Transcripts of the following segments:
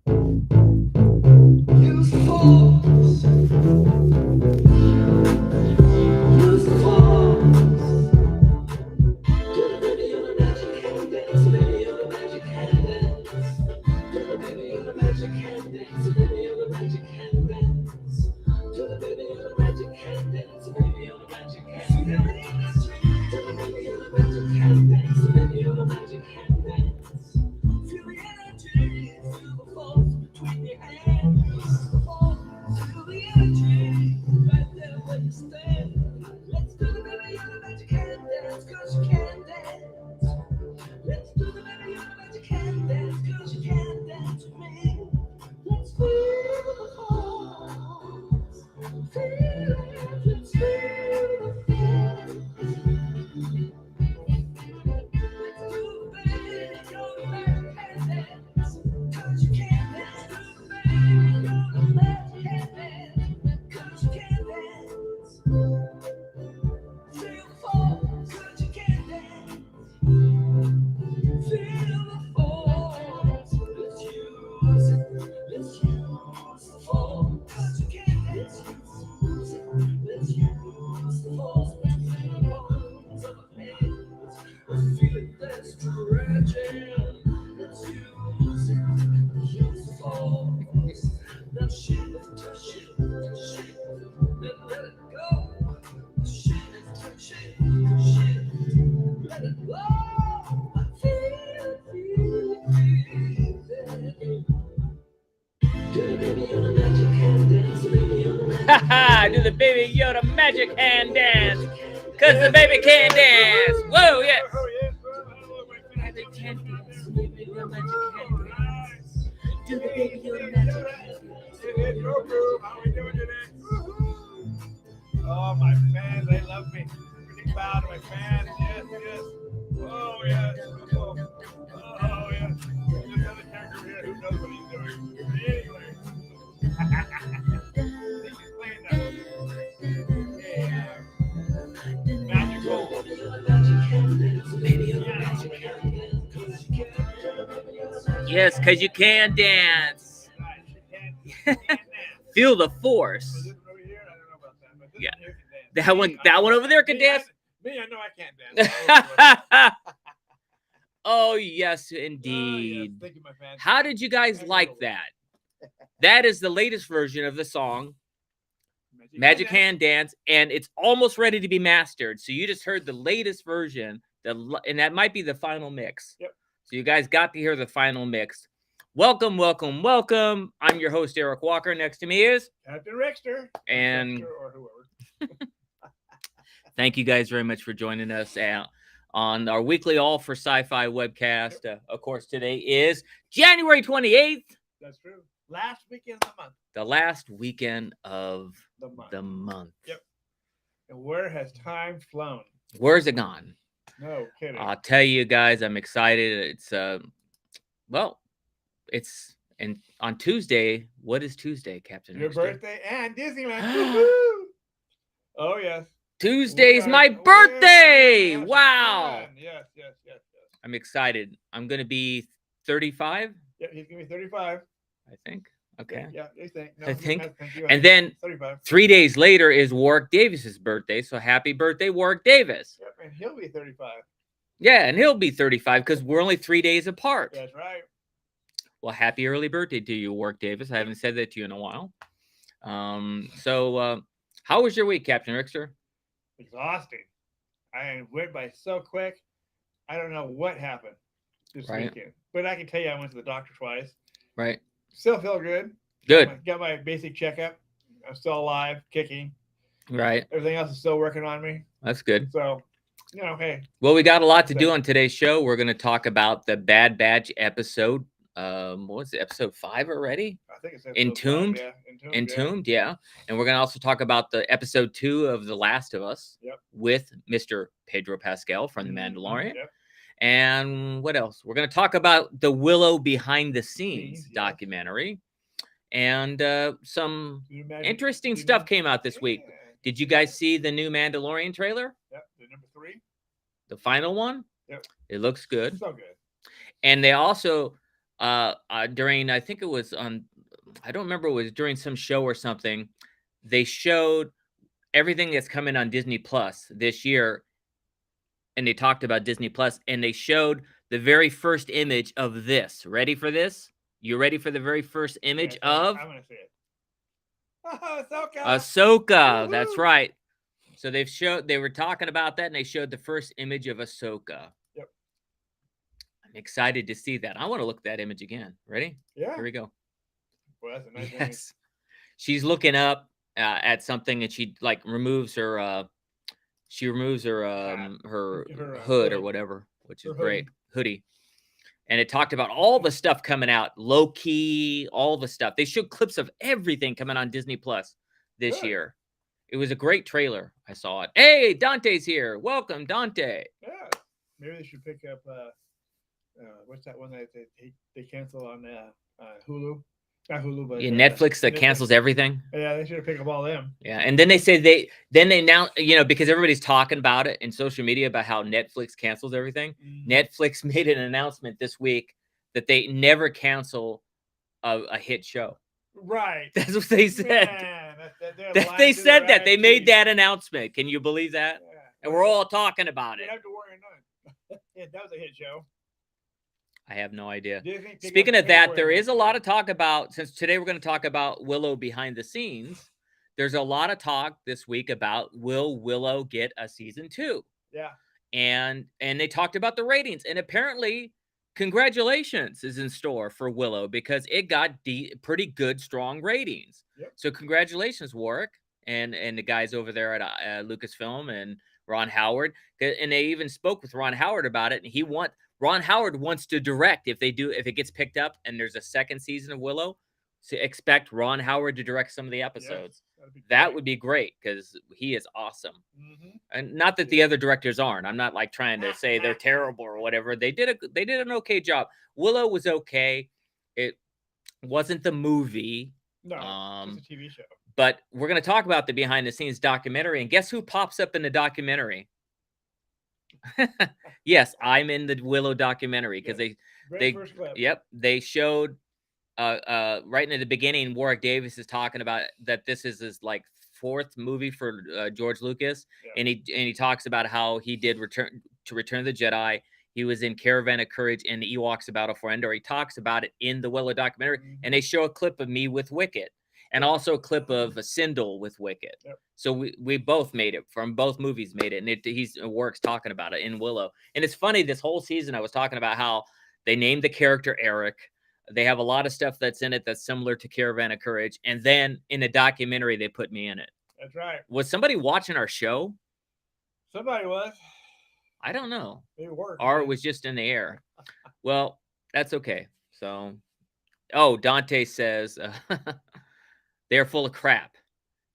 Use the force. Use the force. Do the baby on a magic hand dance. Baby on a magic hand dance. Do the baby on a magic hand dance. Baby on a magic hand dance. Do the baby on a magic hand dance. Baby on a magic hand dance. Do the baby on a magic hand dance. Baby on a magic hand dance. Feel the energy. Feel the force between your hands. Feel the energy right there where you stand. Let's do the baby on a magic hand dance, 'cause you can dance. Let's do the baby on a magic hand dance, 'cause you can dance with me. Let's feel the force. Feel it, let's feel the force. Let's do the baby on a magic hand dance, 'cause you can dance. Do the baby on a magic hand dance, 'cause you can dance. Feel the force, 'cause you can dance. Feel the force. Let's use it. Let's use the force, 'cause you can dance. Use it. Let's use the force between the palms of our hands. Let's feel it, that's stretching. Let's use it. Use the force. Now shift, touch it, then let it go. Shift, touch it, let it go. I feel it. Do the baby on a magic hand dance, baby on a magic Ha ha! Do the baby Yoda magic hand dance. Because the baby can dance. Whoa, yeah. Oh, yes. Magic hand dance. Baby Yoda magic hand dance. Do the baby Yoda magic hand dance. It's your group. How we doing today? Oh, my fans, they love me. Pretty proud of my fans. Yes, yes. Oh, yes. Oh, yes. There's another character here who knows what he's doing. Anyway. He's playing that. Yeah. Magical. baby on a magic hand dance, 'cause you can dance. Yes, because you can dance. Right, she can dance. Feel the So force. this one over here, I don't know about that, but this Yeah. one here can dance. That one over there can Me, I- dance. Me, I know I can't dance. Oh, yes, Oh, yes. indeed. Thank you, my fans. How did you guys like that? That is the latest version of the song, Magic Hand Dance, and it's almost ready to be mastered. So you just heard the latest version, and that might be the final mix. Yep. So you guys got to hear the final mix. Welcome, welcome, welcome. I'm your host, Eric Walker. Next to me is, Captain Rickster. And- Rickster or whoever. thank you guys very much for joining us on our weekly All for Sci-Fi webcast. Of course, today is January 28th, That's true. Last weekend of the month. the last weekend of The month. the month. Yep. And where has time flown? Where's it gone? No kidding. I'll tell you guys, I'm excited. It's it's and on Tuesday. What is Tuesday, Captain? Your Rickster? birthday and Disneyland. Woo-hoo! Oh, yes. Tuesday's We my are- birthday. we are- Wow. fun. Yes, yes, yes, yes. I'm excited. I'm gonna be 35, Yeah, he's gonna be 35. I think. Okay. Yeah, you think? I think. You And then 35. 3 days later is Warwick Davis's birthday. So happy birthday, Warwick Davis. Yep, and he'll be 35. Yeah, and he'll be 35 because we're only 3 days apart. That's right. Well, happy early birthday to you, Warwick Davis. I haven't said that to you in a while. How was your week, Captain Rickster? Exhausting. I went by so quick. I don't know what happened this Right. weekend, but I can tell you I went to the doctor twice. Right. Still feel good. Good. Got my basic checkup. I'm still alive, kicking. Right. Everything else is still working on me. That's good. So, hey, Well, we got a lot to do So- on today's show. We're going to talk about the Bad Batch episode. What was it? Episode 5 already? I think it's episode Entombed? 5, yeah. Entombed, yeah. And we're going to also talk about the episode 2 of The Last of Us Yep. with Mr. Pedro Pascal from The Mhm, Mandalorian. Yep. And what else? We're going to talk about the Willow behind the scenes Yes. documentary. And some Can you imagine- interesting can you stuff imagine- came out this week. Yeah. Did you guys see the new Mandalorian trailer? Yep, the number 3. The final one? Yep. It looks good. So good. And they also During, I think it was on, I don't remember, it was during some show or something. They showed everything that's coming on Disney Plus this year, and they talked about Disney Plus, and they showed the very first image of this. Ready for this? You ready for the very first image Yes, of I'm gonna see it. Ahsoka. Ahsoka? That's Woo-hoo. right. So they were talking about that, and they showed the first image of Ahsoka. Yep. I'm excited to see that. I want to look at that image again. Ready? Yeah. Here we go. Well, that's a nice image. Yes. She's looking up at something, and she like removes her Hat. her Her, hood or hoodie. whatever, which is Her great. Hoodie. And it talked about all the stuff coming out, Loki, all the stuff. They showed clips of everything coming on Disney Plus this Good. year. It was a great trailer. I saw it. Hey, Dante's here. Welcome, Dante. Yeah. Maybe they should pick up what's that one that they cancel on Hulu? Not Hulu, but Yeah, Netflix that Netflix. cancels everything. Yeah, they should pick up all them. Yeah, and then they say they now, because everybody's talking about it in social media about how Netflix cancels everything. Netflix made an announcement this week that they never cancel a hit show. Right. That's what they said. Man, They said that. They made that announcement. Can you believe that? Yeah. And we're all talking about You it. have to worry none. Yeah, that was a hit show. I have no idea. Disney pick Speaking up of that, anywhere there in is a lot of talk about, since today we're going to talk about Willow behind the scenes, there's a lot of talk this week about, will Willow get a season 2? Yeah. And they talked about the ratings, and apparently congratulations is in store for Willow because it got pretty good, strong ratings. Yep. So congratulations, Warwick, and the guys over there at Lucasfilm and Ron Howard. And they even spoke with Ron Howard about it, and Ron Howard wants to direct if it gets picked up and there's a second season of Willow. So expect Ron Howard to direct some of the episodes. Yes, that would be great because he is awesome. Mm-hmm. And not that the other directors aren't. I'm not like trying to say they're terrible or whatever. They did an okay job. Willow was okay. It wasn't the movie. No, it's a TV show. But we're going to talk about the behind the scenes documentary, and guess who pops up in the documentary? Yes, I'm in the Willow documentary because First clip. Yep, they showed right in the beginning. Warwick Davis is talking about that this is his like 4th movie for George Lucas, and he talks about how he did Return of the Jedi. He was in Caravan of Courage and the Ewoks: A Battle for Endor. He talks about it in the Willow documentary, and they show a clip of me with Wicket. And also a clip of Sindel with Wicket. Yep. So we both made it, from both movies made it. And Warwick's talking about it in Willow. And it's funny, this whole season I was talking about how they named the character Eric. They have a lot of stuff that's in it that's similar to Caravan of Courage. And then in the documentary, they put me in it. That's right. Was somebody watching our show? Somebody was. I don't know. They were. Or it was just in the air. Well, that's okay. So, Dante says... they're full of crap.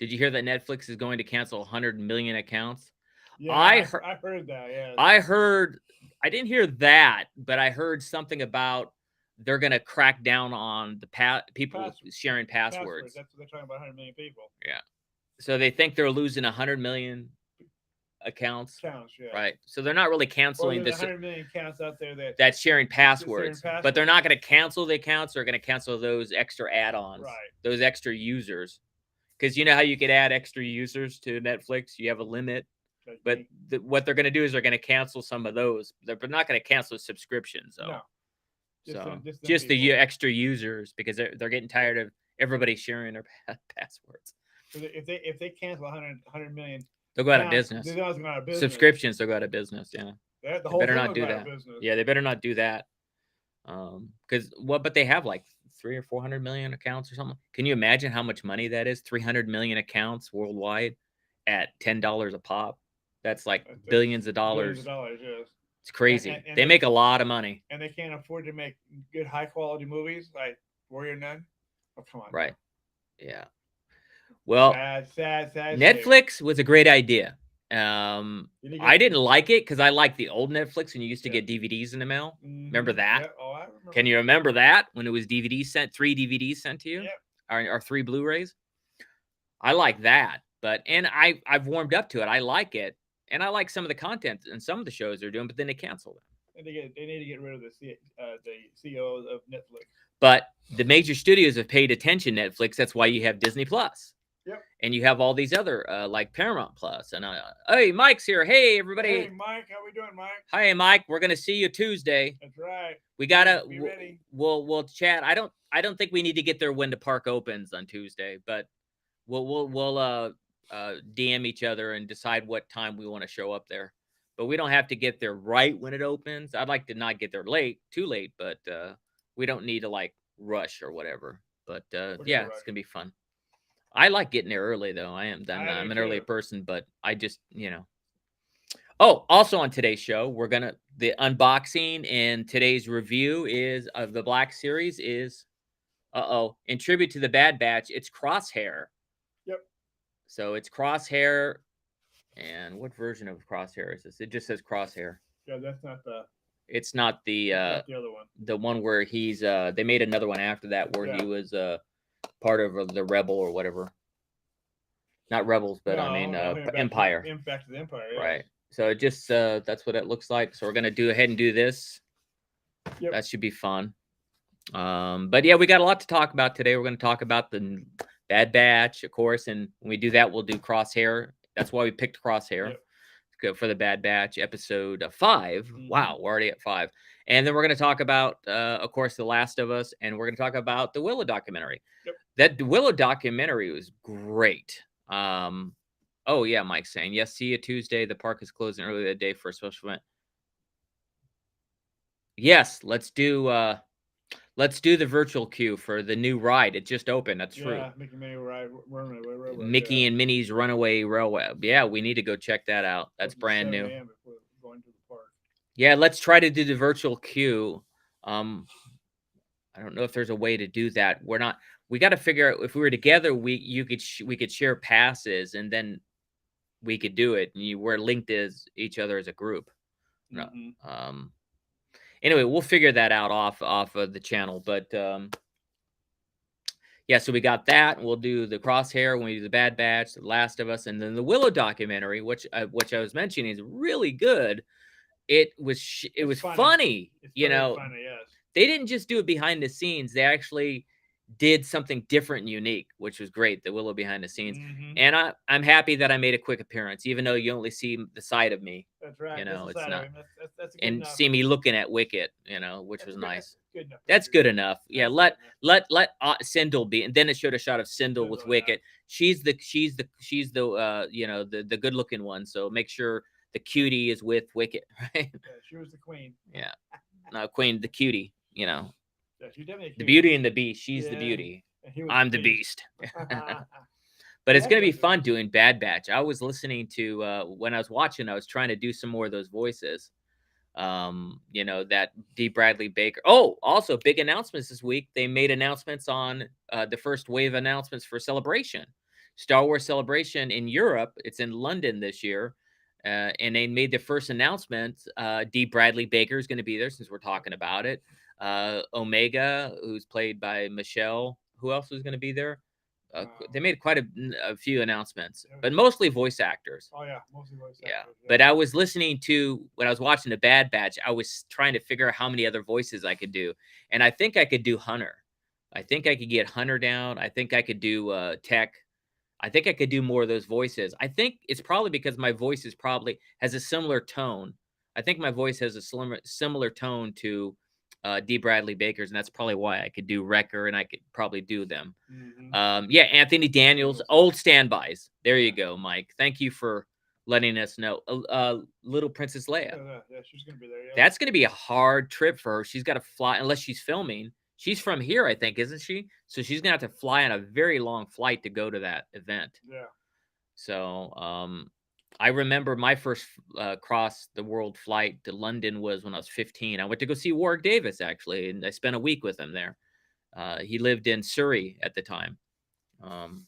Did you hear that Netflix is going to cancel 100 million accounts? Yeah, I heard that. Yeah. I didn't hear that, but I heard something about they're going to crack down on the people sharing passwords. That's what they're talking about, 100 million people. Yeah. So they think they're losing 100 million accounts. Yeah. Right. So they're not really canceling this. 100 million accounts out there that's sharing passwords, passwords, but they're not going to cancel the accounts. They're going to cancel those extra add-ons, right? Those extra users, because you know how you could add extra users to Netflix. You have a limit, but what they're going to do is they're going to cancel some of those. They're not going to cancel subscriptions, though. No. Just the extra users, because they're getting tired of everybody sharing their passwords. So if they cancel 100 million. They'll go out of business. Subscriptions, they'll go out of business. Yeah. The whole better not do that. Yeah, they better not do that. But they have like 300 or 400 million accounts or something. Can you imagine how much money that is? 300 million accounts worldwide at $10 a pop. That's like billions of dollars. Yes. It's crazy. And they make a lot of money. And they can't afford to make good, high quality movies like Warrior Nun. Oh, come on. Right. Yeah. Well, sad. Netflix was a great idea. I didn't like it because I like the old Netflix when you used to get DVDs in the mail. Mm-hmm. Remember that? Yeah. Oh, I remember. Can you remember that when it was 3 DVDs sent to you? Yep. Or 3 Blu-rays? I like that, and I've warmed up to it. I like it, and I like some of the content and some of the shows they're doing, but then they cancel them. And they need to get rid of the CEO of Netflix. But the major studios have paid attention. Netflix. That's why you have Disney Plus. Yep. And you have all these other like Paramount Plus. And hey, Mike's here. Hey, everybody. Hey, Mike, how we doing, Mike? Hi, Mike. We're gonna see you Tuesday. That's right. We gotta. Be ready. We'll chat. I don't think we need to get there when the park opens on Tuesday, but we'll DM each other and decide what time we want to show up there. But we don't have to get there right when it opens. I'd like to not get there too late, but we don't need to like rush or whatever. But yeah, it's gonna be fun. I like getting there early though. I'm an early person, but I just Oh, also on today's show, the unboxing and today's review is of the Black Series is in tribute to the Bad Batch, it's Crosshair. Yep. So it's Crosshair. And what version of Crosshair is this? It just says Crosshair. Yeah, that's not the. It's not the other one. The one where he's they made another one after that where he was part of the Rebel or whatever. Not Rebels, but Empire. Back to the Empire. Yeah. Right. So it just that's what it looks like. So we're gonna do ahead and do this. Yep. That should be fun. But yeah, we got a lot to talk about today. We're gonna talk about the Bad Batch, of course, and when we do that, we'll do Crosshair. That's why we picked Crosshair. Yep. Good for the Bad Batch episode 5. Mm-hmm. Wow, we're already at 5. And then we're going to talk about, of course, The Last of Us, and we're going to talk about the Willow documentary. Yep. That Willow documentary was great. Oh yeah, Mike's saying yes. See you Tuesday. The park is closing early that day for a special event. Yes, let's do the virtual queue for the new ride. It just opened. That's true. Yeah, Mickey Minnie Runaway Railway. Mickey and Minnie's Runaway Railway. Yeah, we need to go check that out. That's brand new. Before going to the park. Yeah, let's try to do the virtual queue. I don't know if there's a way to do that. We got to figure out if we were together, we could share passes and then we could do it. And we're linked as each other as a group. Mm-hmm. Anyway, we'll figure that out off of the channel. But yeah, so we got that. We'll do the Crosshair when we do the Bad Batch, The Last of Us, and then the Willow documentary, which I was mentioning is really good. It was funny. It's funny, yes. They didn't just do it behind the scenes. They actually did something different and unique, which was great. The Willow behind the scenes. Mm-hmm. And I'm happy that I made a quick appearance, even though you only see the side of me. That's right. It's not. That's good and enough. see me looking at Wicket, which was nice. Good enough. That's good enough. Yeah, let Sindel be, and then it showed a shot of Sindel with Wicket. She's the the good looking one. So make sure the cutie is with Wicket, right? Yeah, she was the queen. Yeah, no, Queen, the cutie. Yeah, she's definitely the Beauty and the Beast. She's the beauty. I'm the beast. But it's going to be fun doing Bad Batch. I was listening to, when I was watching, I was trying to do some more of those voices. That D. Bradley Baker. Oh, also big announcements this week. They made announcements on the first wave announcements for Celebration. Star Wars Celebration in Europe. It's in London this year. And they made the first announcement. D. Bradley Baker is going to be there since we're talking about it. Omega, who's played by Michelle. Who else was going to be there? They made quite a few announcements, but mostly voice actors. Oh yeah, mostly voice actors. Yeah, but I was listening to when I was watching the Bad Batch. I was trying to figure out how many other voices I could do, and I think I could do Hunter. I think I could get Hunter down. I think I could do Tech. I think I could do more of those voices. I think it's probably because my voice has a similar tone. I think my voice has a similar tone to D. Bradley Baker's, and that's probably why I could do Wrecker, and I could probably do them. Mm-hmm. Yeah, Anthony Daniels, old standbys. There you go, Mike. Thank you for letting us know. Little Princess Leia. Yeah, she's gonna be there. Yeah. That's gonna be a hard trip for her. She's got to fly unless she's filming. She's from here, I think, isn't she? So she's gonna have to fly on a very long flight to go to that event. Yeah. So I remember my first cross the world flight to London was when I was 15. I went to go see Warwick Davis, actually, and I spent a week with him there. He lived in Surrey at the time. And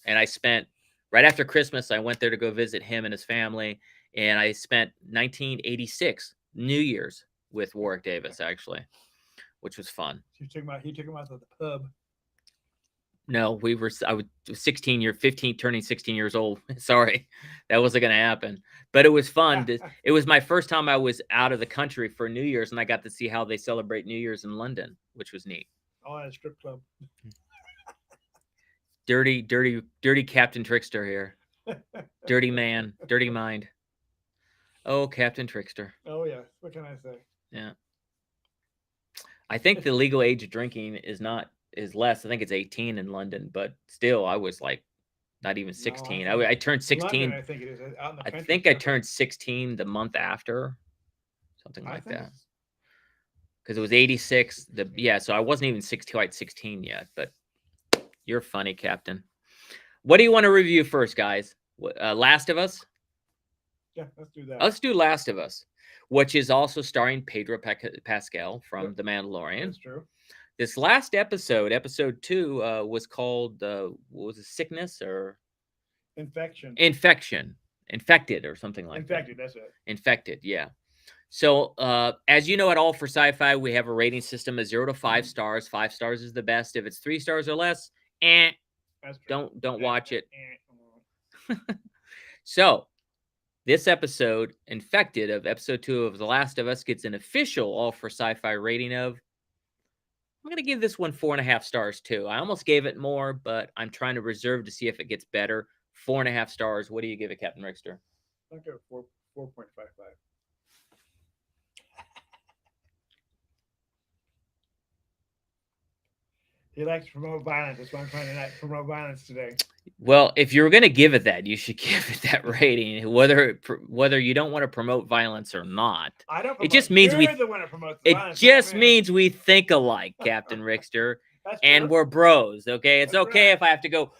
I spent, right after Christmas, I went there to go visit him and his family. And I spent 1986 New Year's with Warwick Davis, actually, which was fun. He took him out to the pub. No, I was 15, turning 16 years old. Sorry, that wasn't gonna happen. But it was fun. It was my first time I was out of the country for New Year's, and I got to see how they celebrate New Year's in London, which was neat. Oh, at a strip club. Dirty, dirty, dirty Captain Trickster here. Dirty man, dirty mind. Oh, Captain Trickster. Oh yeah. What can I say? Yeah. I think the legal age of drinking is less. I think it's 18 in London, but still, I was like not even 16. I turned 16. London, I think it is. Out in the I country, think I it's turned 16 the month after, something different. I like think that. it's- Because it was 86. So I wasn't even quite 16 yet. But you're funny, Captain. What do you want to review first, guys? Last of Us. Yeah, let's do that. Let's do Last of Us, which is also starring Pedro Pascal from Yep. The Mandalorian. That's true. This last episode, episode 2, was called what was it, sickness or Infection. infected or something like Infected. That's it. that. Infected, yeah. So, as you know, at All for Sci-Fi, we have a rating system of 0 to 5 stars. 5 stars is the best. If it's 3 stars or less, That's true. don't watch it. Eh. So, this episode, Infected, of episode 2 of The Last of Us, gets an official All for Sci-Fi rating of. I'm going to give this one 4.5 stars too. I almost gave it more, but I'm trying to reserve to see if it gets better. 4.5 stars. What do you give it, Captain Rickster? I'll give it 4.55. He likes to promote violence. That's why I'm trying to not promote violence today. Well, if you were going to give it that, you should give it that rating, whether you don't want to promote violence or not. I don't. It just means You're the one that promotes It violence, just not me. means we think alike, Captain Rickster, That's and true. we're bros. Okay, it's That's okay right. if I have to go.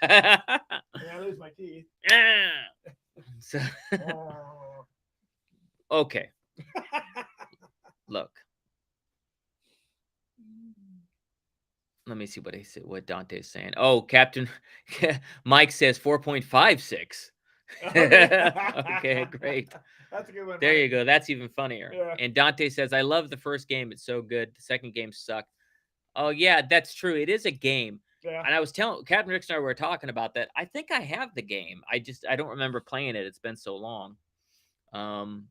And I lose my teeth. So, Oh. okay, look. Let me see what Dante's saying. Oh, Captain Mike says 4.56. Okay, great. That's a good one. There Mike. you go. That's even funnier. Yeah. And Dante says, I love the first game. It's so good. The second game sucked. Oh, yeah, that's true. It is a game. Yeah. And I was telling Captain Rick and I were talking about that. I think I have the game. I don't remember playing it. It's been so long. But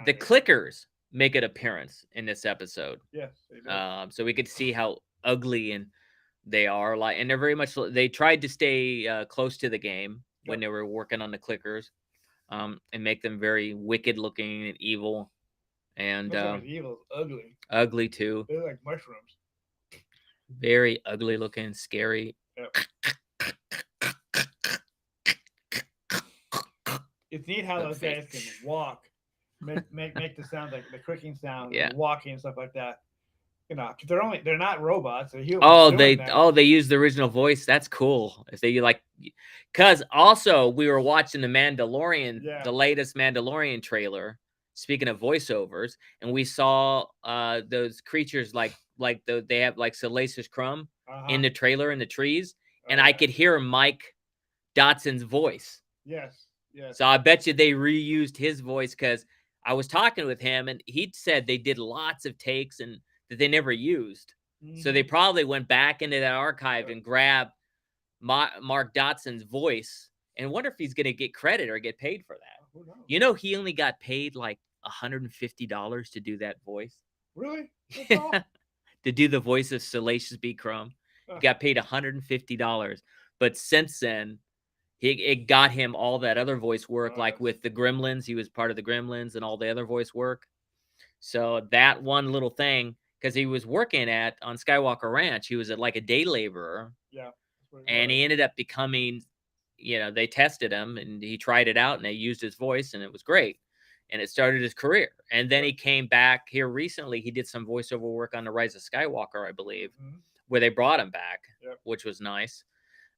the clickers make an appearance in this episode. Yes. They do. So we could see how ugly and they are, like, and they're very much. They tried to stay close to the game when they were working on the clickers, and make them very wicked looking and evil, and evil, ugly. ugly too. They're like mushrooms. Very ugly looking, scary. Yep. It's neat how those guys can walk, make the sound like the clicking sound, Yeah. walking and stuff like that. You know, 'cause they're not robots. They're humans. Oh, doing that. they use the original voice. That's cool. If they like, because also we were watching the Mandalorian, Yeah. the latest Mandalorian trailer. Speaking of voiceovers, and we saw those creatures they have like Salacious Crumb in the trailer in the trees, and I could hear Mike Dotson's voice. Yes. Yes. So I bet you they reused his voice, because I was talking with him and he said they did lots of takes and that they never used. So they probably went back into that archive and grabbed Mark Dotson's voice, and wonder if he's going to get credit or get paid for that. Who knows? You know, he only got paid like $150 to do that voice. Really? That's all? To do the voice of Salacious B. Crumb. He got paid $150. But since then, it got him all that other voice work, like with the Gremlins. He was part of the Gremlins and all the other voice work. So that one little thing, because he was working on Skywalker Ranch, he was like a day laborer. Yeah. And he ended up becoming, they tested him and he tried it out and they used his voice and it was great. And it started his career. And then he came back here recently. He did some voiceover work on The Rise of Skywalker, I believe, where they brought him back, which was nice.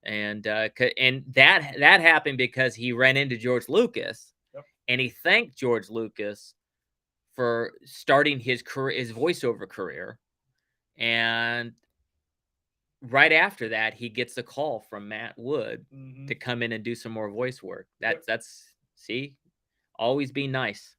And that happened because he ran into George Lucas, and he thanked George Lucas for starting his voiceover career. And right after that, he gets a call from Matt Wood to come in and do some more voice work. That's see, always be nice.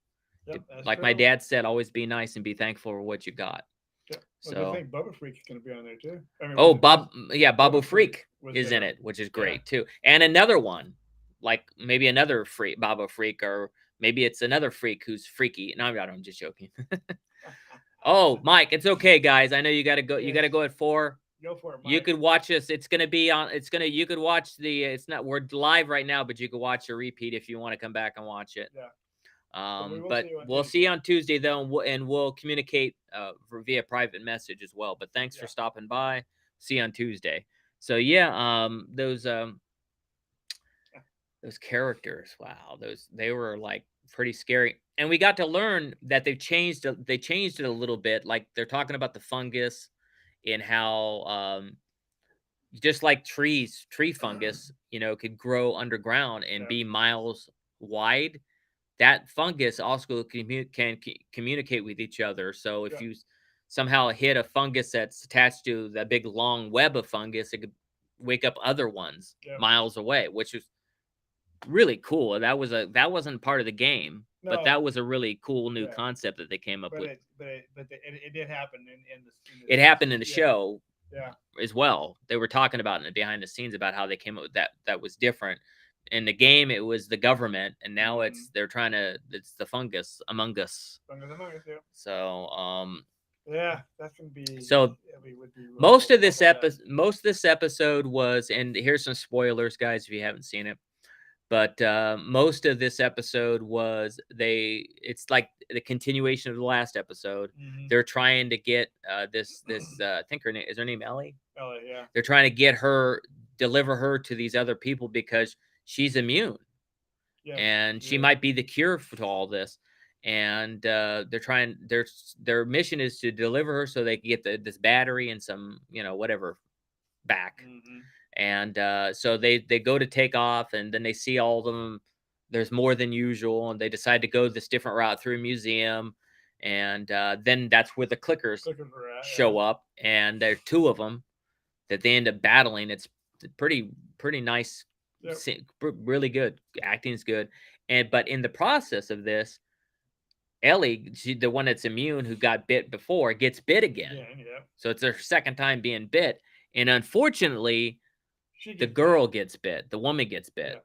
Yep, Like my dad said, always be nice and be thankful for what you got. Yeah. Well, So I think Bubba Freak's going to be on there too. I mean, oh, was- Babu Freak was is in there. it, which is Yeah. great too. And another one, like maybe another freak, Babu Freak, or maybe it's another freak who's freaky. No, I'm just joking. Oh, Mike, it's okay, guys. I know you got to go. You got to Yes. go at 4. Go for it, Mike. You could watch us. It's gonna be on. It's gonna. You could watch the. It's not. We're live right now, but you could watch a repeat if you want to come back and watch it. Yeah. we will But see you on we'll Tuesday. see you on Tuesday though, and we'll communicate via private message as well. But thanks for Yeah. stopping by. See you on Tuesday. So yeah, those characters. Wow, they were like pretty scary. And we got to learn that they changed it a little bit. Like they're talking about the fungus and how just like tree fungus, could grow underground and Yeah. be miles wide. That fungus also can communicate with each other. So if Yeah. you somehow hit a fungus that's attached to that big long web of fungus, it could wake up other ones Yeah. miles away, which is really cool. That wasn't part of the game, but No. that was a really cool new Yeah. concept that they came up But with. it did happen in the. It happened in the yeah. show Yeah. as well. They were talking about in the behind the scenes about how they came up with that was different. In the game, it was the government, and now it's the fungus among us. Fungus among us, yeah. So Yeah, that's gonna be. So, yeah, we would be most of awful this bad. episode was, and here's some spoilers, guys, if you haven't seen it. But most of this episode was it's like the continuation of the last episode. Mhm. They're trying to get this I think her name Ellie. Ellie, yeah. They're trying to deliver her to these other people because she's immune, Yeah. and she yeah. might be the cure for all this. And they're trying. Their mission is to deliver her so they can get this battery and some whatever back. Mhm. And so they go to take off, and then they see all of them. There's more than usual, and they decide to go this different route through a museum. And then that's where the clickers Clickers were at, show up, and there are 2 of them that they end up battling. It's pretty nice. Yep. Really good. Acting's good. But in the process of this, Ellie, the one that's immune who got bit before, gets bit again. Yeah. So it's her second time being bit. And unfortunately, She the gets girl gets bit. The woman gets bit. Yeah.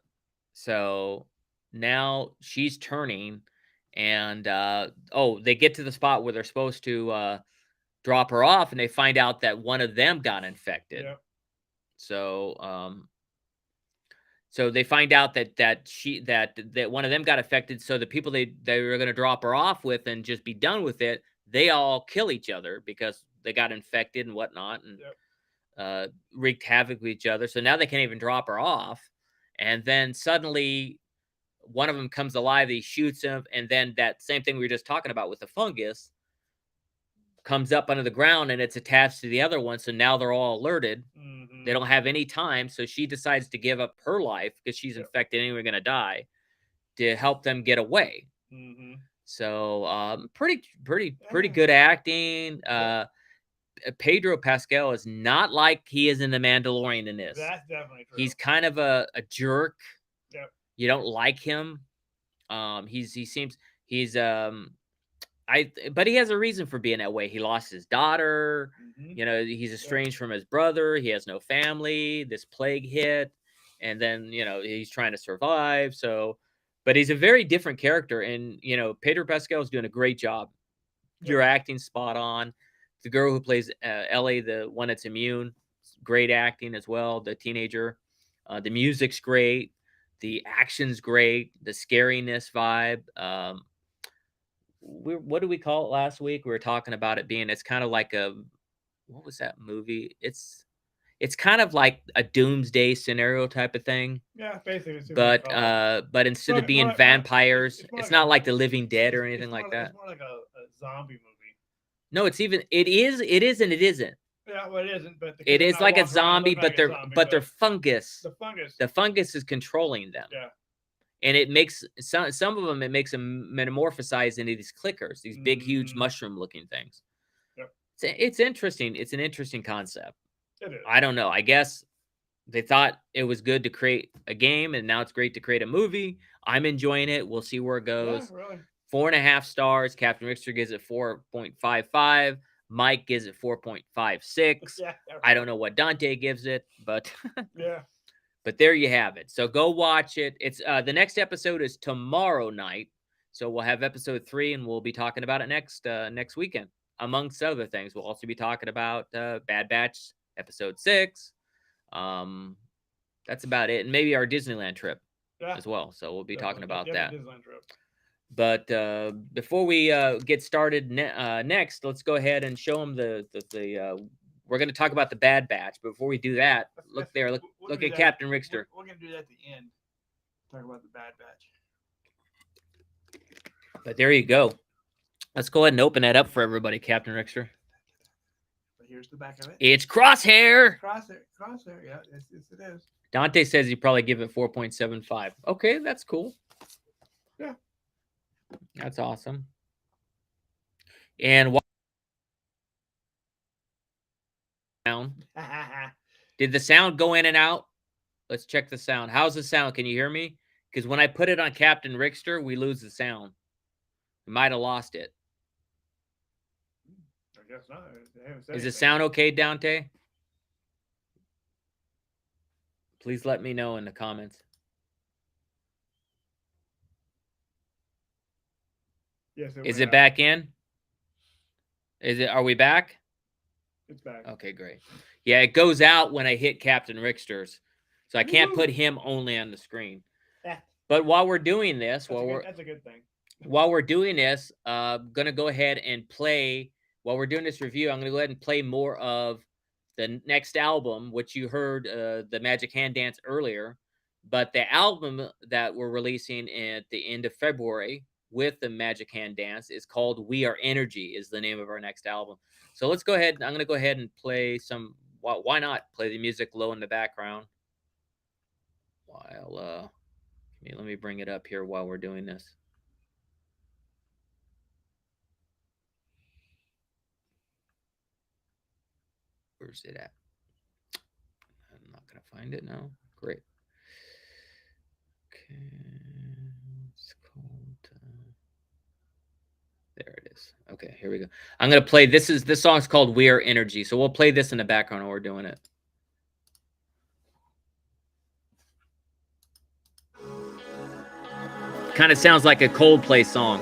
So now she's turning, and they get to the spot where they're supposed to drop her off, and they find out that one of them got infected. Yeah. So they find out that one of them got affected. So the people they were going to drop her off with and just be done with it, they all kill each other because they got infected and whatnot, and wreaked havoc with each other. So now they can't even drop her off. And then suddenly one of them comes alive. He shoots him, and then that same thing we were just talking about with the fungus comes up under the ground, and it's attached to the other one. So now they're all alerted. Mhm. They don't have any time, so she decides to give up her life because she's infected anyway, going to die, to help them get away. Mhm. So pretty Yeah. good acting. Pedro Pascal is not like he is in The Mandalorian in this. That's definitely true. He's kind of a jerk. Yep. You don't like him. But he has a reason for being that way. He lost his daughter. Mhm. He's estranged from his brother. He has no family. This plague hit, and then he's trying to survive. So, but he's a very different character, and Pedro Pascal is doing a great job. Your acting spot on. The girl who plays Ellie, the one that's immune, great acting as well. The teenager, the music's great, the action's great, the scariness vibe. What did we call it last week? We were talking about it being. It's kind of like what was that movie? It's kind of like a doomsday scenario type of thing. Yeah, basically. It's But instead of More being like- vampires, it's more it's like not a- like The Living Dead or it's anything more like that. It's more like a zombie movie. No, it is and it isn't. Yeah, well, it isn't. But It is like a zombie, but they're fungus. The fungus. The fungus is controlling them. Yeah. And it makes some of them. It makes them metamorphosize into these clickers, these big, huge Mhm. mushroom-looking things. Yep. It's interesting. It's an interesting concept. It is. I don't know. I guess they thought it was good to create a game, and now it's great to create a movie. I'm enjoying it. We'll see where it goes. Yeah, really. 4.5 stars. Captain Rickster gives it 4.55. Mike gives it 4.56. Yeah. I don't know what Dante gives it, but Yeah. but there you have it. So go watch it. It's the next episode is tomorrow night. So we'll have episode 3, and we'll be talking about it next weekend. Amongst other things, we'll also be talking about Bad Batch episode 6. That's about it, and maybe our Disneyland trip as well. So we'll be talking about that. Disneyland trip. But before we get started next, let's go ahead and show them the we're going to talk about the Bad Batch. But before we do that, look there. Look at Captain Richter. We're going to do that at the end. Talk about the Bad Batch. But there you go. Let's go ahead and open that up for everybody, Captain Richter. But here's the back of it. It's Crosshair. Crosshair. Yeah, it is. Dante says he'd probably give it 4.75. Okay, that's cool. Yeah. That's awesome. And sound. Did the sound go in and out? Let's check the sound. How's the sound? Can you hear me? Because when I put it on Captain Richter, we lose the sound. We might have lost it. I guess not. Is the sound okay, Dante? Please let me know in the comments. Yes. Is it back in? Are we back? It's back. Okay, great. Yeah, it goes out when I hit Captain Richter's. So I can't put him only on the screen. Yeah. But while we're doing this, that's a good thing. While we're doing this, I'm going to go ahead and play, while we're doing this review, I'm going to go ahead and play more of the next album, which you heard the Magic Hand Dance earlier. But the album that we're releasing at the end of February with the Magic Hand Dance is called We Are Energy, is the name of our next album. So let's go ahead. I'm going to go ahead and play some, why not play the music low in the background? While, let me bring it up here while we're doing this. Where's it at? I'm not going to find it now. Great. Okay. It's called... there it is. Okay, here we go. I'm going to play... This song's called We Are Energy. So we'll play this in the background while we're doing it. Kind of sounds like a Coldplay song.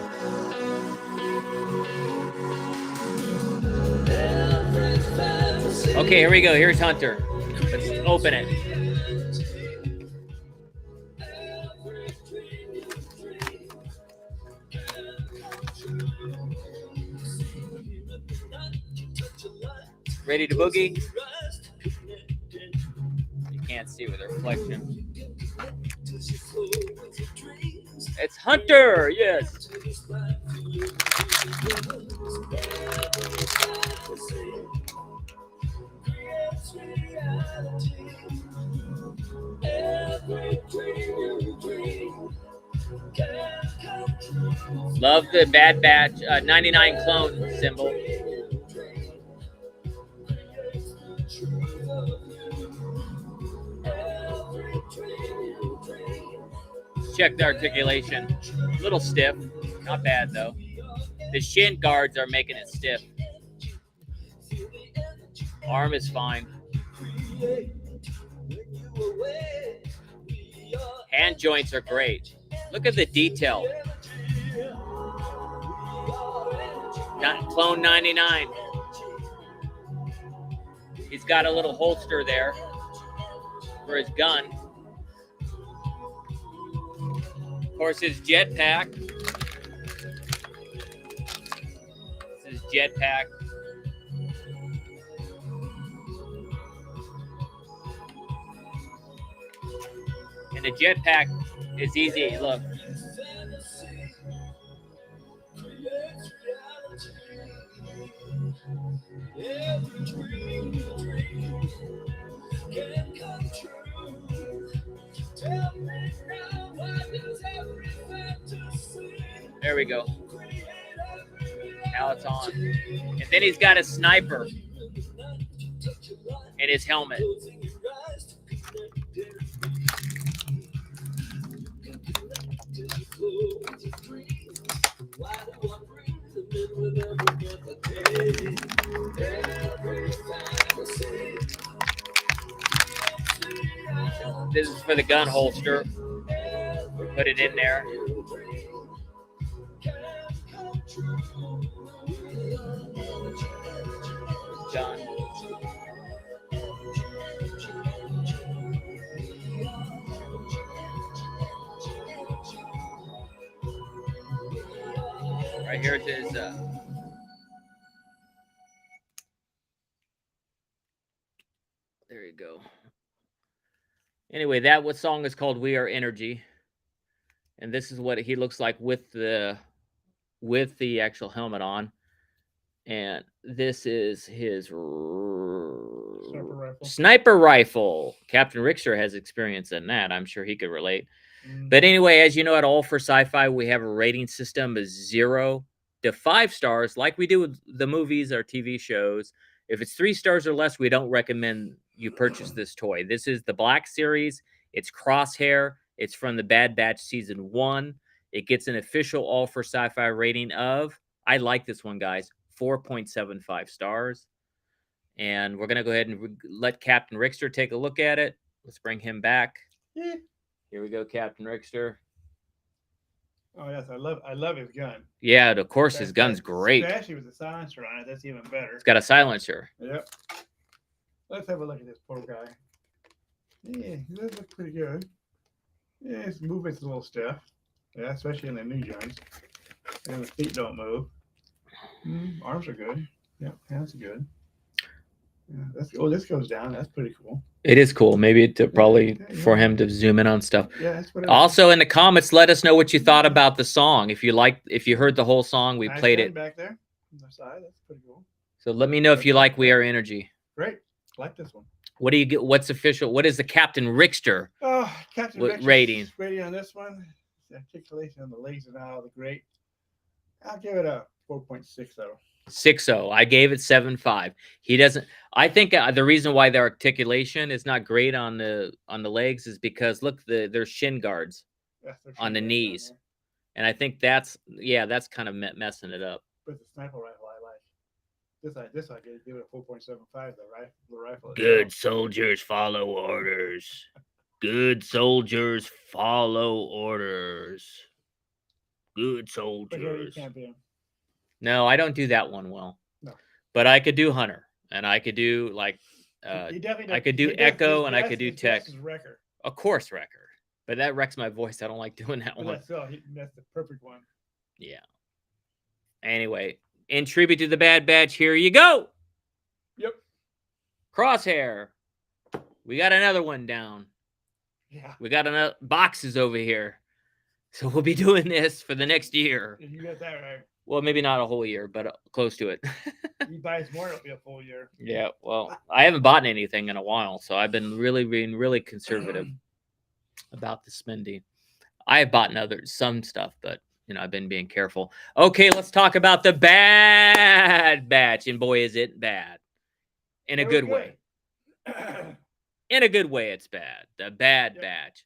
Okay, here we go. Here's Hunter. Let's open it. Ready to boogie? You can't see with the reflection. It's Hunter, yes. Love the Bad Batch 99 clone symbol. Check the articulation. A little stiff. Not bad, though. The shin guards are making it stiff. Arm is fine. Hand joints are great. Look at the detail. Clone 99. He's got a little holster there for his gun. Of course, his jetpack. This is jetpack. And the jetpack is easy. Look. There we go. Now it's on. And then he's got a sniper in his helmet. This is for the gun holster. Put it in there. Done. Right here it is. There you go. Anyway, that what song is called "We Are Energy," and this is what he looks like with the actual helmet on. And this is his sniper rifle. Captain Richter has experience in that. I'm sure he could relate. But anyway, as you know, at All for Sci-Fi, we have a rating system of 0 to 5 stars, like we do with the movies or TV shows. If it's 3 stars or less, we don't recommend you purchase this toy. This is the Black Series. It's Crosshair. It's from the Bad Batch Season 1. It gets an official All for Sci-Fi rating of, I like this one, guys, 4.75 stars. And we're going to go ahead and let Captain Richter take a look at it. Let's bring him back. Yeah. Here we go, Captain Richter. Oh yes, I love his gun. Yeah, of course, his gun's great. Especially with the silencer on it, that's even better. It's got a silencer. Yep. Let's have a look at this poor guy. Yeah, he does look pretty good. Yeah, his movement's a little stiff. Yeah, especially in the new joints. And the feet don't move. Arms are good. Yep, hands are good. Yeah, this goes down. That's pretty cool. It is cool. Maybe to probably for him to zoom in on stuff. Yeah, that's what. Also, in the comments, let us know what you thought about the song. If you heard the whole song, we played it back there on the side. That's pretty cool. So let me know if you like We Are Energy. Great, I like this one. What do you get? What's official? What is the Captain Richter? Oh, Captain Richter's rating? Rating on this one. The articulation on the legs and all the great. I'll give it a 4.6 though. 6.0. I gave it 7.5. He doesn't. I think the reason why the articulation is not great on the legs is because look, there's shin guards on the knees, and I think that's kind of messing it up. But the sniper rifle I like. This I give it a 4.75. The rifle. Good soldiers follow orders. Good soldiers follow orders. Good soldiers. But here you can't be him. No, I don't do that one well. No. But I could do Hunter, and I could do like I could do Echo, and I could do Tech. Of course, Wrecker. But that wrecks my voice. I don't like doing that one. That's the perfect one. Yeah. Anyway, in tribute to the Bad Batch, here you go. Yep. Crosshair. We got another one down. Yeah. We got another boxes over here. So we'll be doing this for the next year. You got that right. Well, maybe not a whole year, but close to it. He buys more, it'll be a full year. Yeah, well, I haven't bought anything in a while, so I've been really conservative about the spending. I have bought some stuff, but I've been being careful. Okay, let's talk about the Bad Batch, and boy, is it bad. In a good way. In a good way, it's bad. The Bad Batch.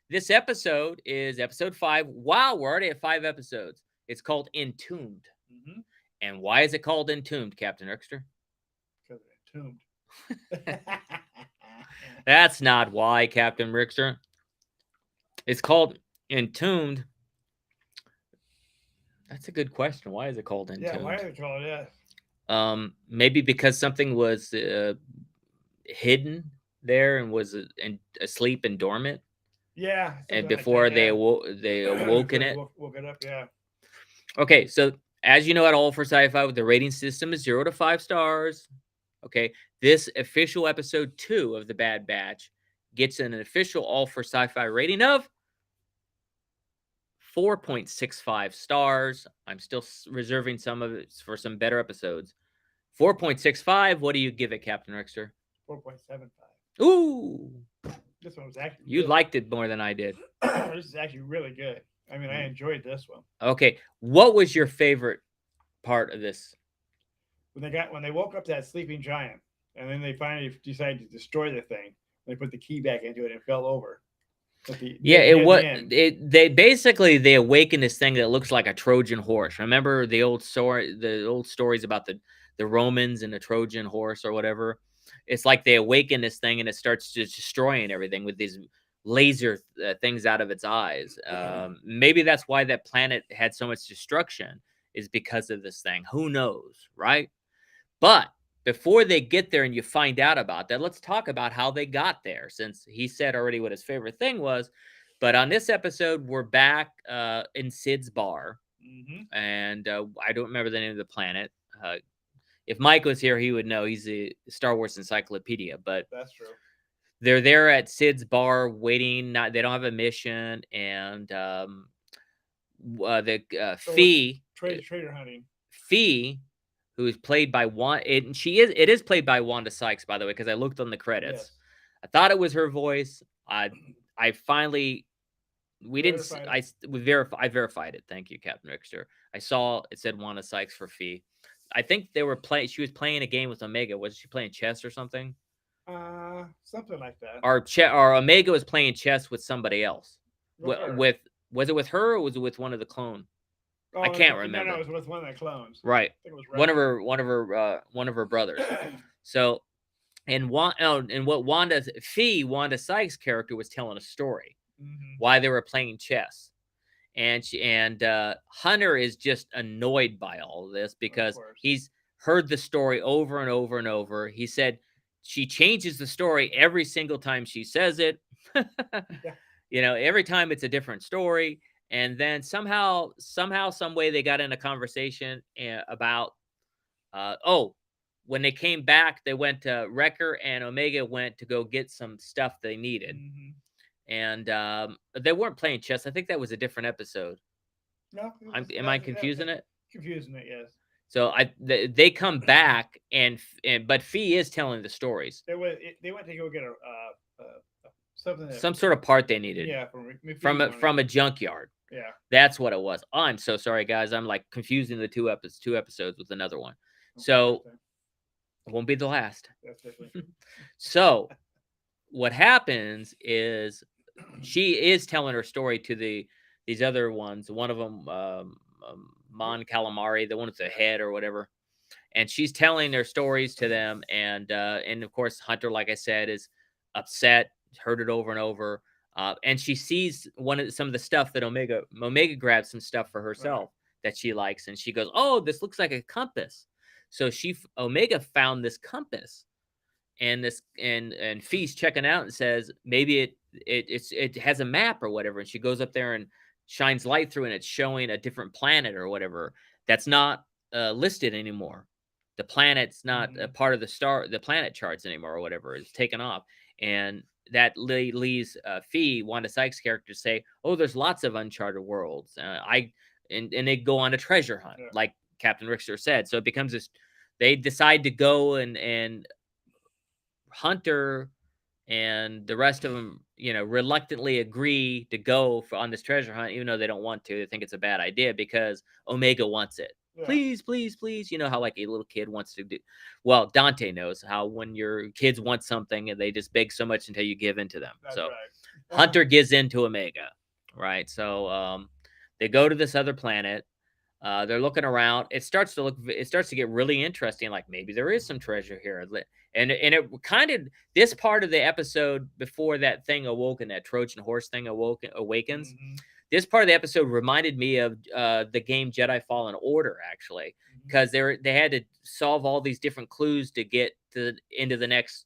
This episode is episode 5. Wow, we're already at 5 episodes. It's called Entombed. Mm-hmm. And why is it called Entombed, Captain Richter? Because it's entombed. That's not why, Captain Richter. It's called Entombed. That's a good question. Why is it called Entombed? Yeah, why is it called that? Maybe because something was hidden there and was asleep and dormant. Yeah. And before like that, they awoke in it. Woke it up, yeah. Okay, so as you know, at All for Sci-Fi, the rating system is 0 to 5 stars. Okay, this official episode 2 of the Bad Batch gets an official All for Sci-Fi rating of 4.65 stars. I'm still reserving some of it for some better episodes. 4.65. What do you give it, Captain Richter? 4.75. Ooh, this one was actually. You liked it more than I did. This is actually really good. I mean, I enjoyed this one. Okay, what was your favorite part of this? When they woke up that sleeping giant, and then they finally decided to destroy the thing. They put the key back into it and fell over. They awakened this thing that looks like a Trojan horse. Remember the old stories about the the Romans and the Trojan horse or whatever. It's like they awaken this thing and it starts just destroying everything with these laser things out of its eyes. Maybe that's why that planet had so much destruction, is because of this thing. Who knows, right? But before they get there and you find out about that, let's talk about how they got there, since he said already what his favorite thing was. But on this episode, we're back in Sid's bar, and I don't remember the name of the planet. If Mike was here, he would know. He's a Star Wars encyclopedia. But That's true. they're there at Sid's bar waiting. They don't have a mission, and Fee, Trader hunting. Fee, who is played by it is played by Wanda Sykes, by the way, because I looked on the credits. Yes. I thought it was her voice. I finally we verified it. Thank you, Captain Rickster. I saw it said Wanda Sykes for Fee. I think they were playing. She was playing a game with Omega. Was she playing chess or something? Something like that. Or Omega was playing chess with somebody else. With her. Was it with her or was it with one of the clone? Oh, I can't no, remember. No, it was with one of the clones. Right. I think it was One of her brothers. So, and what Wanda Sykes' character was telling a story why they were playing chess, and Hunter is just annoyed by all of this because he's heard the story over and over and over. He said she changes the story every single time she says it. Yeah. Every time it's a different story. And then somehow, some way they got in a conversation about, when they came back, they went to Wrecker and Omega went to go get some stuff they needed. And they weren't playing chess. I think that was a different episode. No. Am I confusing it? Confusing it, yes. So they come back but Fee is telling the stories. They went to go get some sort of part they needed. Yeah, from a junkyard. Yeah. That's what it was. Oh, I'm so sorry, guys. I'm like confusing the two episodes with another one. So it won't be the last. That's definitely So what happens is she is telling her story to these other ones. One of them, Mon Calamari, the one with the head or whatever. And she's telling their stories to them. And of course, Hunter, like I said, is upset, heard it over and over. And she sees some of the stuff that Omega grabs some stuff for herself that she likes. And she goes, "Oh, this looks like a compass." So Omega found this compass, and Fee's checking out and says, maybe it has a map or whatever. And she goes up there and shines light through, and it's showing a different planet or whatever that's not listed anymore. The planet's not a part of the planet charts anymore or whatever. It's taken off. And that leaves Fee, Wanda Sykes' character, say, "Oh, there's lots of uncharted worlds." And they go on a treasure hunt, like Captain Rickster said. So it becomes this. They decide to go, and Hunter and the rest of them, reluctantly agree to go on this treasure hunt, even though they don't want to. They think it's a bad idea because Omega wants it. Yeah. Please, please, please. You know how like a little kid wants to do. Well, Dante knows how when your kids want something and they just beg so much until you give in to them. That's so right. Hunter gives in to Omega, right? So they go to this other planet. They're looking around. It starts to get really interesting. Like maybe there is some treasure here. And it kind of, this part of the episode before that thing awoke and that Trojan horse thing awakens. This part of the episode reminded me of the game Jedi Fallen Order, actually, because they had to solve all these different clues to get into the next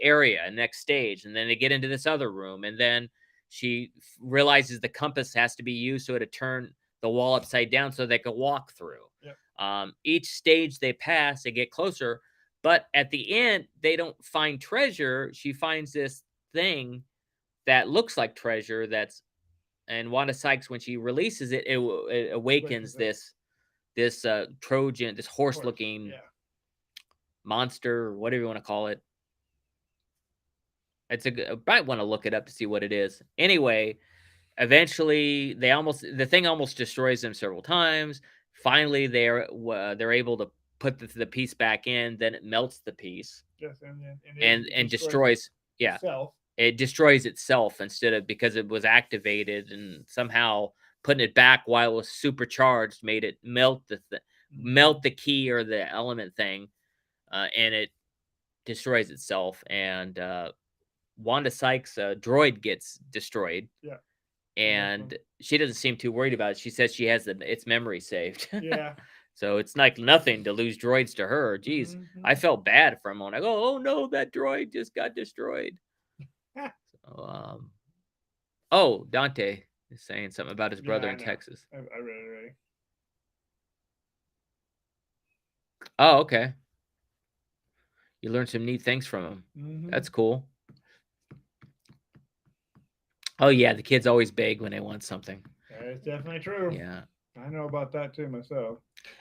area and next stage, and then they get into this other room, and then she realizes the compass has to be used so to turn the wall upside down so they can walk through. Yep. Each stage they pass, they get closer, but at the end they don't find treasure. She finds this thing that looks like treasure. And Wanda Sykes, when she releases it, it awakens this Trojan, this horse-looking monster, or whatever you want to call it. I might want to look it up to see what it is. Anyway, eventually the thing almost destroys them several times. Finally, they're able to put the piece back in. Then it melts the piece. Yes, and destroys. Yeah. Itself. It destroys itself because it was activated, and somehow putting it back while it was supercharged made it melt melt the key or the element thing, and it destroys itself. And Wanda Sykes' droid gets destroyed. Yeah. And she doesn't seem too worried about it. She says she has its memory saved. Yeah. So it's like nothing to lose droids to her. Jeez, I felt bad for a moment. I go, oh no, that droid just got destroyed. So, oh, Dante is saying something about his brother in Texas. I read it already. Oh, okay. You learned some neat things from him. That's cool. Oh yeah, the kids always beg when they want something. That's definitely true. Yeah. I know about that too myself.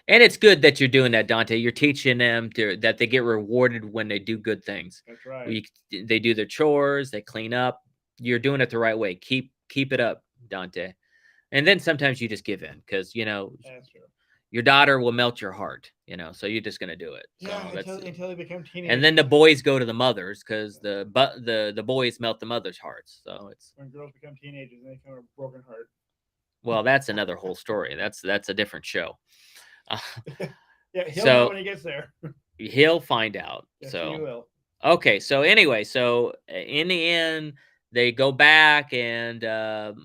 And it's good that you're doing that, Dante. You're teaching them that they get rewarded when they do good things. That's right. They do their chores, they clean up. You're doing it the right way. Keep it up, Dante. And then sometimes you just give in because, That's true. your daughter will melt your heart, so you're just going to do it. Yeah, so until they become teenagers. And then the boys go to the mothers because the boys melt the mothers' hearts. So it's when girls become teenagers and they become a broken heart. Well, that's another whole story. That's a different show. Yeah, he'll know when he gets there. He'll find out. Yes, so he will. Okay, so anyway, so in the end, they go back and at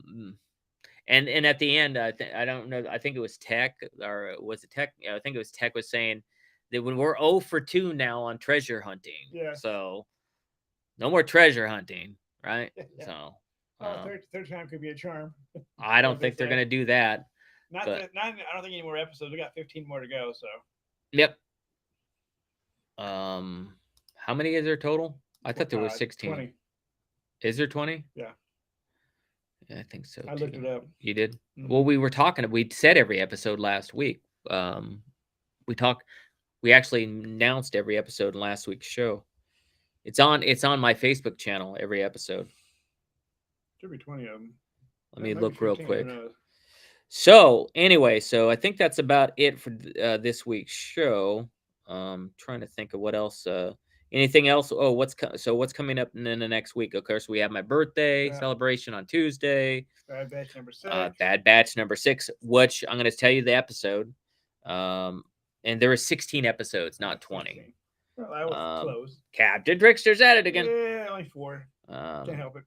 the end, I don't know. I think it was Tech, or was it Tech? Yeah, I think it was Tech was saying that when we're 0 for 2 now on treasure hunting. Yeah. So no more treasure hunting, right? Yeah. So third time could be a charm. I don't think they're gonna do that. I don't think any more episodes. We got 15 more to go. So. Yep. How many is there total? I thought there was 16. 20. Is there 20? Yeah. Yeah, I think so. I looked it up. You did? Well, we said every episode last week. We actually announced every episode in last week's show. It's on my Facebook channel, every episode. Should be 20 of them. Let me look real quick. So anyway, I think that's about it for this week's show. Trying to think of what else. Anything else? Oh, what's coming up in the next week? Of course, we have my birthday celebration on Tuesday. Bad Batch number 6. Bad Batch number 6, which I'm going to tell you the episode. And there were 16 episodes, not 20. 16. Well, I was close. Captain Trickster's at it again. Yeah, only 4. Can't help it.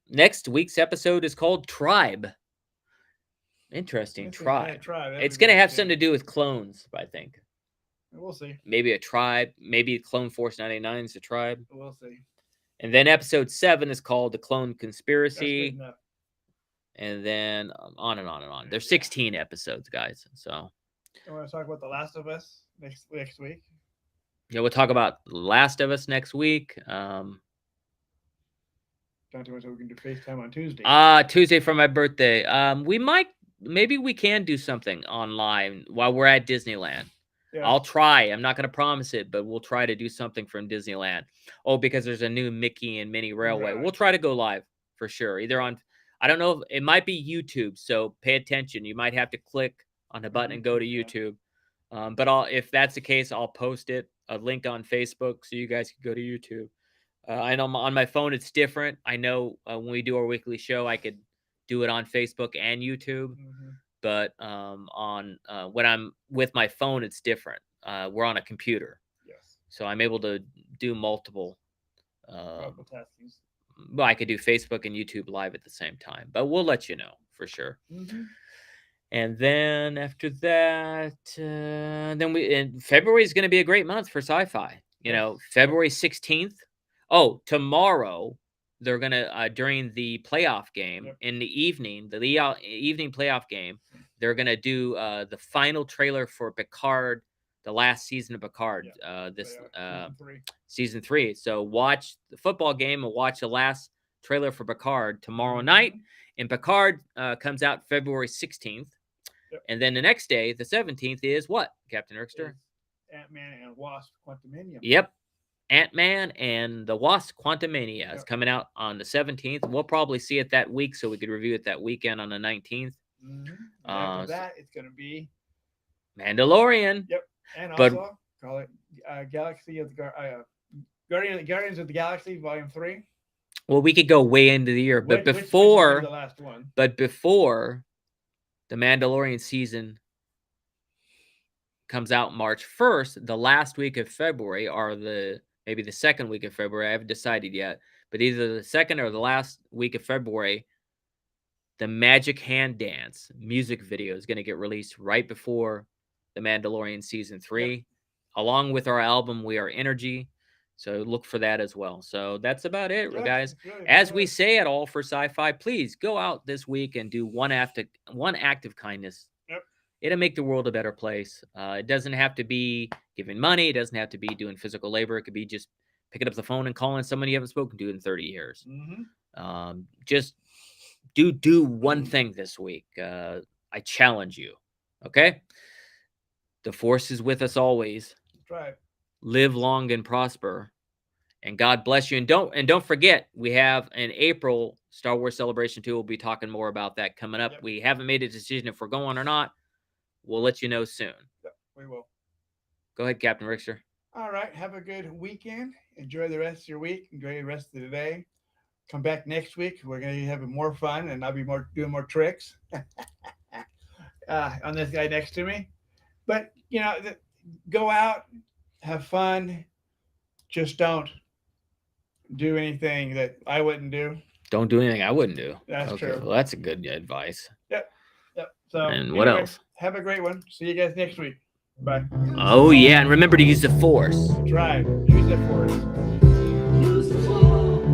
Next week's episode is called Tribe. Interesting. Tribe. It's going to have something to do with clones, I think. We'll see. Maybe a tribe. Maybe Clone Force 99 is a tribe. We'll see. And then episode 7 is called The Clone Conspiracy. That's good enough. And then on and on and on. There's 16 episodes, guys. So. I want to talk about The Last of Us next week. Yeah, we'll talk about The Last of Us next week. Not too much, so we can do FaceTime on Tuesday. Tuesday for my birthday. Maybe we can do something online while we're at Disneyland. Yeah. I'll try. I'm not going to promise it, but we'll try to do something from Disneyland. Oh, because there's a new Mickey and Minnie Railway. Right. We'll try to go live for sure. Either on, I don't know, it might be YouTube. So pay attention. You might have to click on the button and go to YouTube. But if that's the case, I'll post a link on Facebook so you guys can go to YouTube. I know on my phone it's different. I know when we do our weekly show, I could do it on Facebook and YouTube. Mm-hmm. But when I'm with my phone, it's different. We're on a computer. Yes. So I'm able to do multiple tastings. Well, I could do Facebook and YouTube live at the same time. But we'll let you know for sure. Mm-hmm. And then after that, February is going to be a great month for sci-fi. February 16th. Oh, tomorrow they're going to, during the playoff game in the evening, the evening playoff game, they're going to do the final trailer for Picard, the last season of Picard, season 3. So watch the football game and watch the last trailer for Picard tomorrow night. And Picard comes out February 16th. Yep. And then the next day, the 17th, is what, Captain Erkster? Ant-Man and Wasp Quantumania. Yep. Ant-Man and the Wasp Quantumania is coming out on the 17th. We'll probably see it that week, so we could review it that weekend on the 19th. Mm-hmm. After that, it's going to be Mandalorian. Yep. And also, call it Galaxy of the Guardians of the Galaxy Volume 3. Well, we could go way into the year, but before the last one. But before the Mandalorian season comes out March 1st, the last week of February, or maybe the second week of February. I haven't decided yet, but either the second or the last week of February, the Magic Hand Dance music video is going to get released right before The Mandalorian Season 3, along with our album, We Are Energy. So look for that as well. So that's about it, guys. As we say at All for Sci-Fi, please go out this week and do one act of kindness. Yep. It'll make the world a better place. It doesn't have to be giving money. It doesn't have to be doing physical labor. It could be just picking up the phone and calling someone you haven't spoken to in 30 years. Mm-hmm. Just do one thing this week. I challenge you. Okay? The Force is with us always. That's right. Live long and prosper, and God bless you. And don't forget, we have in April Star Wars Celebration 2. We'll be talking more about that coming up. Yep. We haven't made a decision if we're going or not. We'll let you know soon. Yep, we will. Go ahead, Captain Rickster. All right. Have a good weekend. Enjoy the rest of your week. Enjoy the rest of the day. Come back next week. We're going to have more fun, and I'll be doing more tricks on this guy next to me. But, go out, have fun. Just don't do anything that I wouldn't do. Don't do anything I wouldn't do. That's true. Well, that's a good advice. Yep. So, And what else? Have a great one. See you guys next week. Bye. Oh, yeah. And remember to use the Force. That's right. Use it for us. Use the force.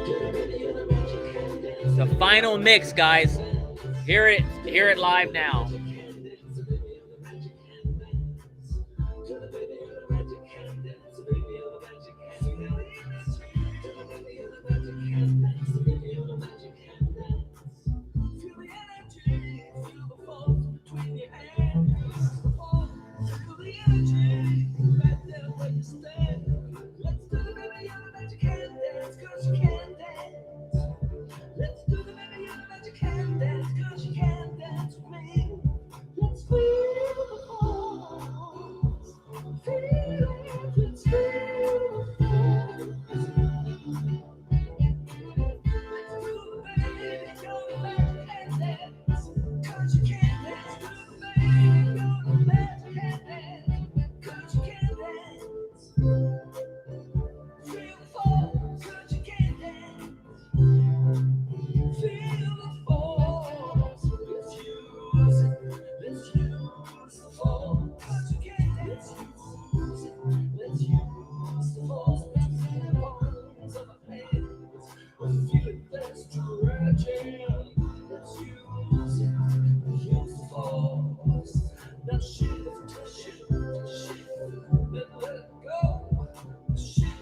Get ready on a magic hand dance. The final mix, guys. Hear it live now. Let's do the baby on the magic hand dance, 'cause you can dance with me. Let's feel the force. Feel it, let's feel the force. Let's do the baby on the magic hand dance, 'cause you can dance. Do the baby on the magic hand dance, 'cause you can dance. Feel the force, 'cause you can dance. Feel the force. Let's use it. Let's use the force. 'Cause you can dance. Let's use it. Let's use the force. Between the palms of our hands, a feeling that's stretching. Let's use it. Use the force. Now shift, then let it go. Shift,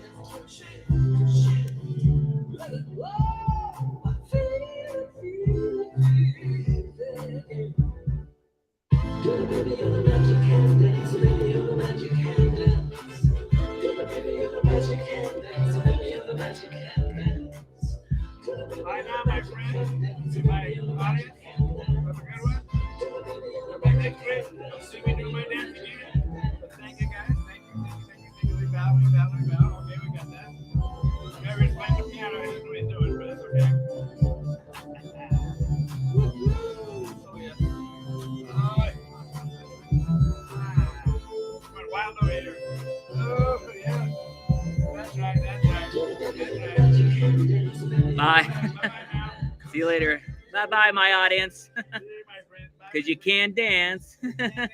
let it go. Get a baby on a magic hand dance, a baby on a magic hand dance. Get a baby on a magic hand dance, a baby on a magic hand dance. Get a baby Bye on now, a my magic friend. hand dance, a To my baby on a audience. magic hand dance. Have a good one. Get a baby on a Come back magic next week. hand You'll dance, see a me baby do my on a dance magic again. hand dance. Thank you, guys. Thank you. We bow. Okay, we got that. Gary's playing the piano. He doesn't know what he's doing, but it's okay. Oh, yeah. All right. Went wild over here. Oh, yeah. That's right. Bye. Bye-bye now. See you later. Bye-bye, my audience. See you, my friend. Bye. Because you can dance. Dance.